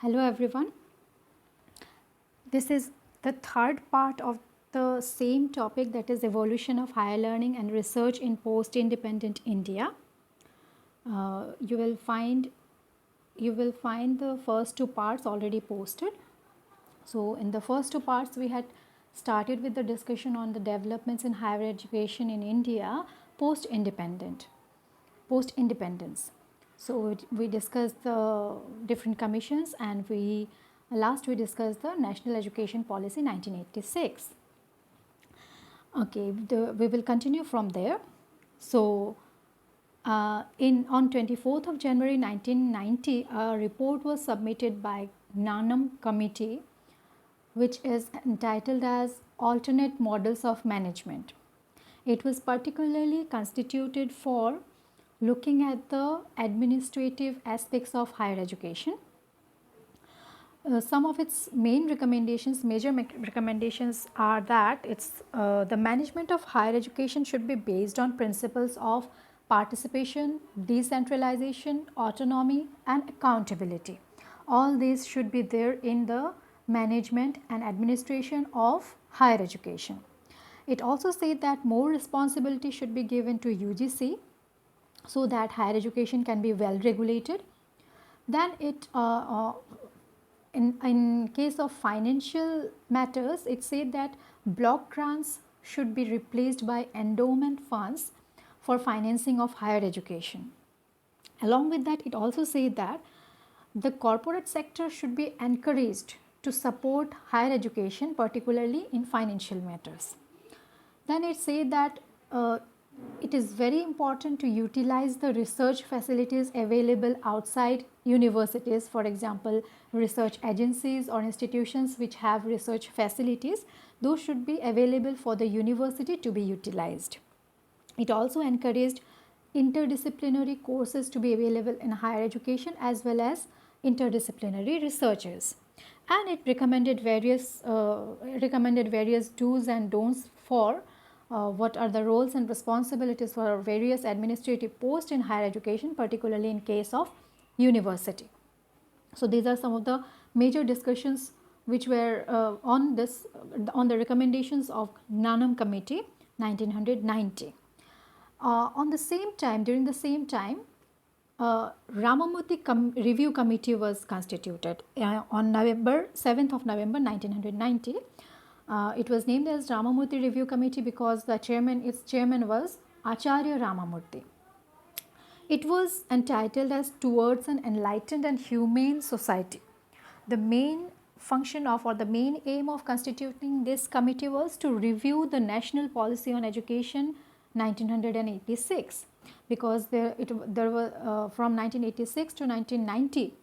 Hello everyone. This is the third part of the same topic, that is evolution of higher learning and research in post-independent India. You will find the first two parts already posted. So in the first two parts we had started with the discussion on the developments in higher education in India post-independence. So we discussed the different commissions, and we discussed the National Education Policy 1986. Okay, we will continue from there. So on 24th of January 1990, a report was submitted by Gnanam Committee, which is entitled as Alternate Models of Management. It was particularly constituted for looking at the administrative aspects of higher education. Some of its major recommendations are that the management of higher education should be based on principles of participation, decentralization, autonomy and accountability. All these should be there in the management and administration of higher education. It also said that more responsibility should be given to UGC so that higher education can be well regulated. Then in case of financial matters, it said that block grants should be replaced by endowment funds for financing of higher education. Along with that, it also said that the corporate sector should be encouraged to support higher education, particularly in financial matters. Then it said that it is very important to utilize the research facilities available outside universities. For example, research agencies or institutions which have research facilities, those should be available for the university to be utilized. It also encouraged interdisciplinary courses to be available in higher education as well as interdisciplinary researchers. And it recommended various do's and don'ts for what are the roles and responsibilities for various administrative posts in higher education, particularly in case of university. So these are some of the major discussions which were on the recommendations of Gnanam Committee 1990. During the same time, Ramamurthy Review Committee was constituted on 7th of November 1990. It was named as Ramamurthy Review Committee because its chairman was Acharya Ramamurthy. It was entitled as Towards an Enlightened and Humane Society. The main function of, or the main aim of constituting this committee was to review the National Policy on Education 1986, because there were from 1986 to 1990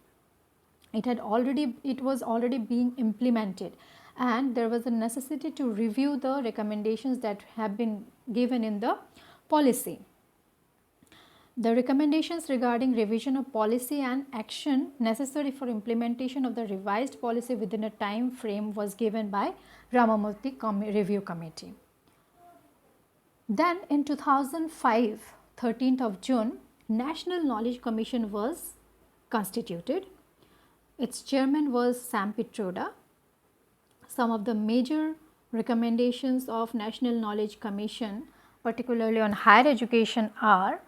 it was already being implemented, and there was a necessity to review the recommendations that have been given in the policy. The recommendations regarding revision of policy and action necessary for implementation of the revised policy within a time frame was given by Ramamurthy Review Committee. Then in 2005, 13th of June, National Knowledge Commission was constituted. Its chairman was Sam Pitroda. Some of the major recommendations of National Knowledge Commission, particularly on higher education, are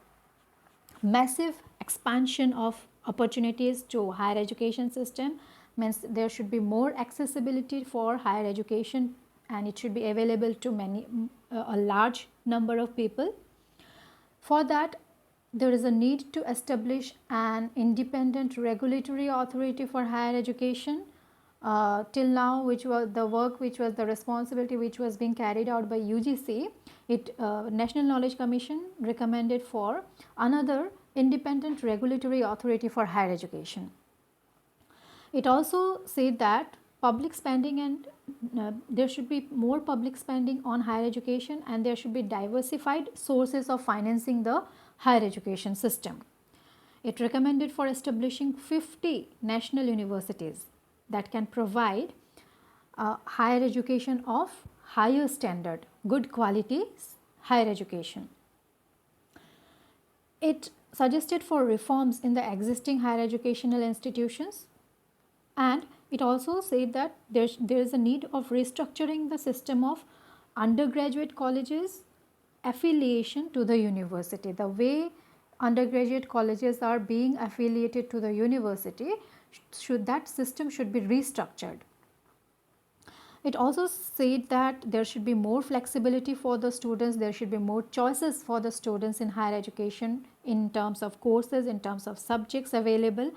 massive expansion of opportunities to higher education system, means there should be more accessibility for higher education and it should be available to a large number of people. For that, there is a need to establish an independent regulatory authority for higher education. Till now, which was the responsibility which was being carried out by UGC, National Knowledge Commission recommended for another independent regulatory authority for higher education. It also said that public spending and there should be more public spending on higher education, and there should be diversified sources of financing the higher education system. It recommended for establishing 50 national universities that can provide higher education of higher standard, good quality higher education. It suggested for reforms in the existing higher educational institutions And it also said that there is a need of restructuring the system of undergraduate colleges affiliation to the university. The way undergraduate colleges are being affiliated to the university, that system should be restructured. It also said that there should be more flexibility for the students, there should be more choices for the students in higher education in terms of courses, in terms of subjects available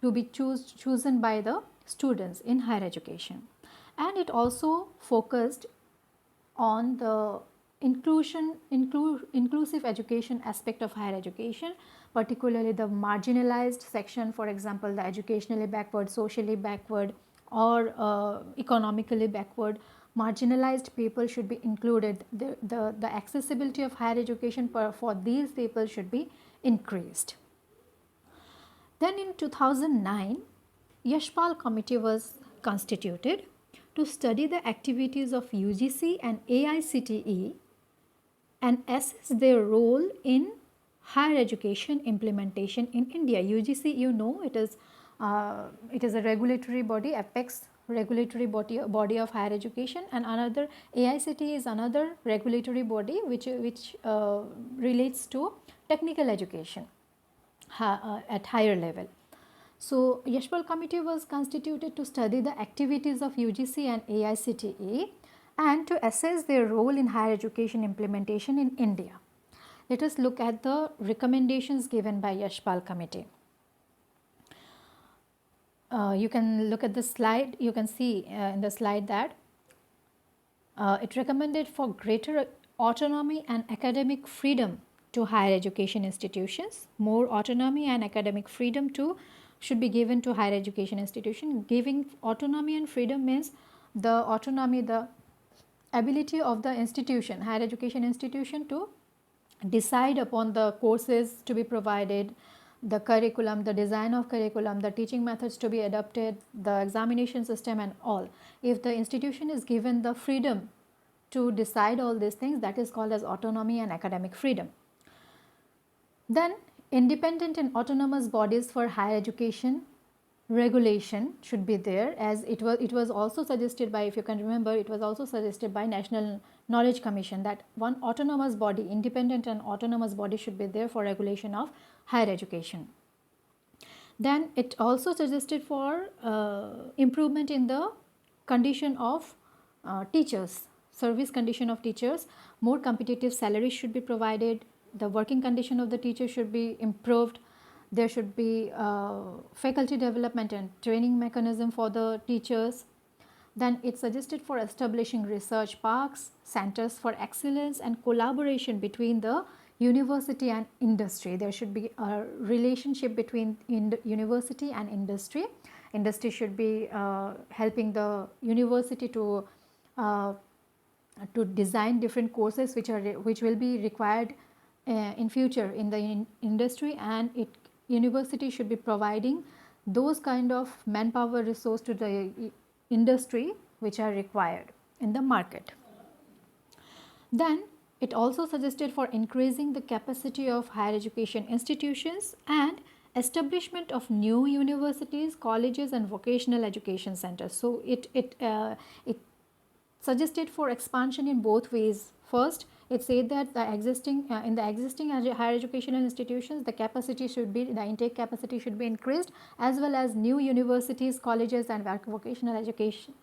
to be chosen by the students in higher education. And it also focused on the inclusive education aspect of higher education, particularly the marginalized section, for example, the educationally backward, socially backward, or economically backward. Marginalized people should be included. The accessibility of higher education for these people should be increased. Then in 2009, Yashpal Committee was constituted to study the activities of UGC and AICTE and assess their role in higher education implementation in India. UGC, you know, it is a regulatory body, apex regulatory body of higher education, and another AICTE is another regulatory body which relates to technical education at higher level. So, Yashpal Committee was constituted to study the activities of UGC and AICTE and to assess their role in higher education implementation in India. Let us look at the recommendations given by Yashpal Committee. You can look at the slide, you can see in the slide that it recommended for greater autonomy and academic freedom to higher education institutions. More autonomy and academic freedom should be given to higher education institution. Giving autonomy and freedom means the autonomy, the ability of the institution, higher education institution, to decide upon the courses to be provided, the curriculum, the design of curriculum, the teaching methods to be adopted, the examination system and all. If the institution is given the freedom to decide all these things, that is called as autonomy and academic freedom. Then independent and autonomous bodies for higher education regulation should be there, as it was also suggested by, if you can remember, it was also suggested by National Knowledge Commission that one autonomous body, independent and autonomous body should be there for regulation of higher education. Then it also suggested for improvement in the condition of teachers, service condition of teachers. More competitive salaries should be provided, the working condition of the teacher should be improved, there should be faculty development and training mechanism for the teachers. Then it suggested for establishing research parks, centers for excellence and collaboration between the university and industry. There should be a relationship between university and industry. Industry should be helping the university to design different courses which will be required in future in the industry, and university should be providing those kind of manpower resource to the industry which are required in the market. Then it also suggested for increasing the capacity of higher education institutions and establishment of new universities, colleges and vocational education centers. So it suggested for expansion in both ways. First, it said that in the existing higher educational institutions, the intake capacity should be increased, as well as new universities, colleges and vocational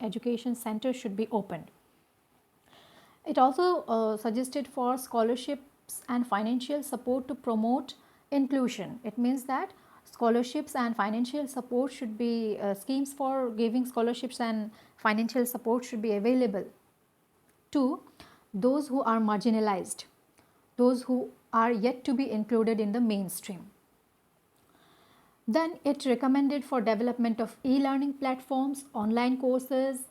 education centers should be opened. It also suggested for scholarships and financial support to promote inclusion. It means that scholarships and financial support should be schemes for giving scholarships and financial support should be available to those who are marginalized, those who are yet to be included in the mainstream. Then it recommended for development of e-learning platforms, online courses,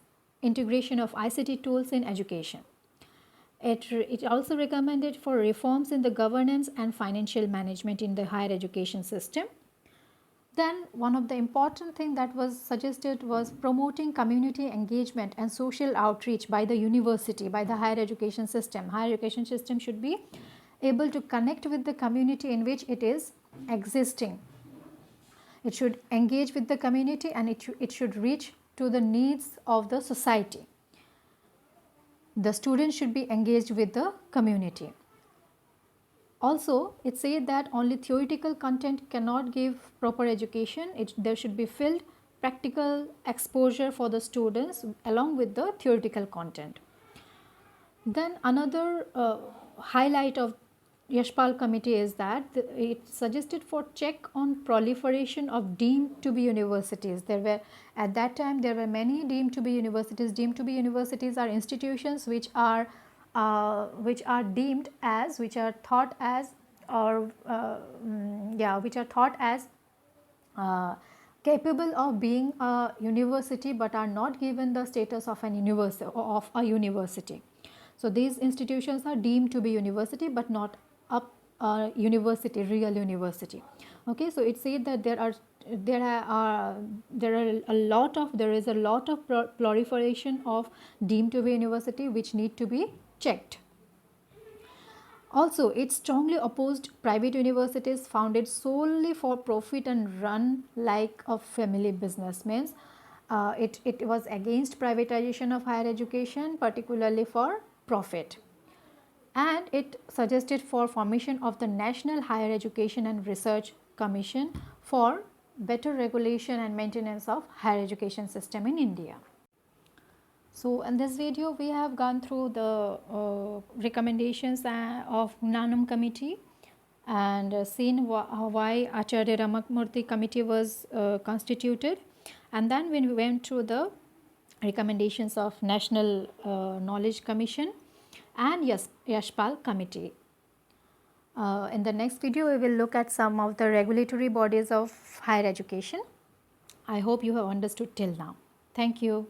integration of ICT tools in education. It also recommended for reforms in the governance and financial management in the higher education system. Then one of the important thing that was suggested was promoting community engagement and social outreach by the university, by the higher education system. Higher education system should be able to connect with the community in which it is existing. It should engage with the community, and it should reach to the needs of the society. The students should be engaged with the community. Also, it said that only theoretical content cannot give proper education. There should be filled practical exposure for the students along with the theoretical content. Then another highlight of Yashpal committee is that it suggested for check on proliferation of deemed to be universities. There were at that time there were many deemed to be universities. Deemed to be universities are institutions which are deemed as, which are thought as, or which are thought as capable of being a university but are not given the status of a university. So these institutions are deemed to be university but not a university, real university. Okay, so it said that there is a lot of proliferation of deemed to be university which need to be checked. Also, it strongly opposed private universities founded solely for profit and run like a family business. Means it was against privatization of higher education, particularly for profit. And it suggested for formation of the National Higher Education and Research Commission for better regulation and maintenance of higher education system in India. So, in this video we have gone through the recommendations of Nanum committee and seen why Acharya Ramakmurthy committee was constituted, and then when we went through the recommendations of National Knowledge Commission and Yashpal committee. In the next video we will look at some of the regulatory bodies of higher education. I hope you have understood till now. Thank you.